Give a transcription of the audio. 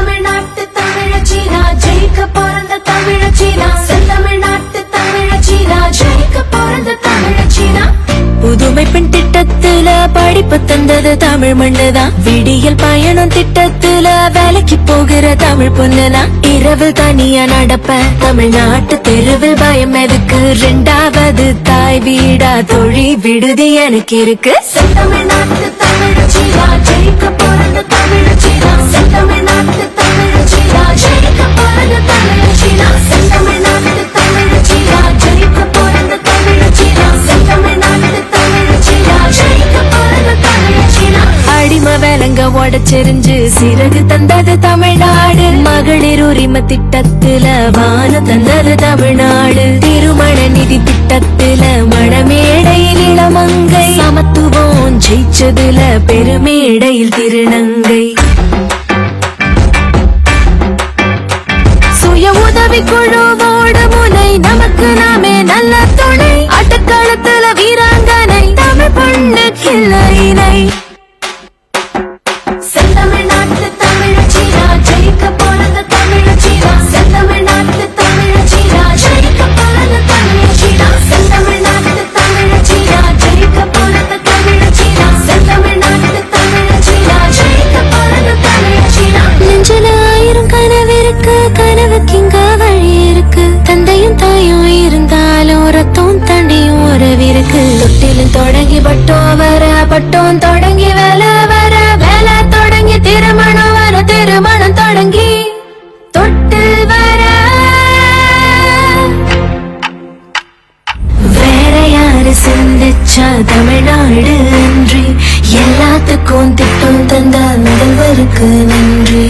செந்தமிழ்நாட்டு தமிழச்சினா ஜெயிக்க பிறந்த தமிழச்சினா செந்தமிழ்நாட்டு தமிழச்சினா ஜெயிக்க பிறந்த தமிழச்சினா புதுமை பெண் திட்டத்துல படிப்பு தந்தது தமிழ் மண்ணுதான் விடியல் பயணம் திட்டத்துல வேலைக்கு போகிற தமிழ் பொண்ணுதான் இரவு தனியா நடப்பேன் தமிழ்நாட்டு தெருவில் பயம் எதுக்கு ரெண்டாவது தாய் வீடா தொழில் விடுதி எனக்கு இருக்கு செந்தமிழ்நாட்டு தமிழச்சினா ஜெயிக்க பிறந்த தமிழச்சினா செந்தமிழ்நாட்டு தமிழச்சினா ஜெயிக்க பிறந்த தமிழச்சினா செந்தமிழ்நாட்டு தமிழச்சினா ஜெயிக்க பிறந்த தமிழச்சினா செந்தமிழ்நாட்டு தமிழச்சினா ஜெயிக்க பிறந்த தமிழச்சினா அடிமை வேலங்க உடச்செறிஞ்சு சிறகு தந்தது தமிழ்நாடு மகளிர் உரிமை திட்டத்துல வானம் தந்தது தமிழ்நாடு திருமண நிதி திட்டத்துல மணமேடையில் இளமங்கை சமத்துவம் ஜெயிச்சதுல பெருமேடையில் திருநங்கை சுய உதவி குழுவோடு முனை நமக்கு நாமே நல்ல துணை அட்டக்களத்துல வீராங்கனை தமிழ் பொண்ணு கிளையினை செந்தமிழ்நாட்டு தமிழச்சினா ஜெயிக்க பிறந்த தமிழச்சினா செந்தமிழ்நாட்டு தமிழச்சினா ஜெயிக்க பிறந்த தமிழச்சினா செந்தமிழ்நாட்டு தமிழச்சினா ஜெயிக்க பிறந்த தமிழச்சினா செந்தமிழ்நாட்டு தமிழச்சினா ஜெயிக்க பிறந்த தமிழச்சினா நெஞ்சில ஆயிரம் கனவு இருக்கு கனவுக்கு இங்க வழி இருக்கு தந்தையும் தாயும் இருந்தாலும் ரத்தம் தண்டியும் உறவிருக்கு தொட்டிலும் தொடங்கி பட்டோம் தொடங்கி வேலை வர வேலை தொடங்கி திருமணம் வர திருமணம் தொடங்கி தொட்டில் வர வேற யாரு சிந்திச்சா தமிழ்நாடு அன்றி எல்லாத்துக்கும் திட்டம் தந்த முதல்வருக்கு நன்றி.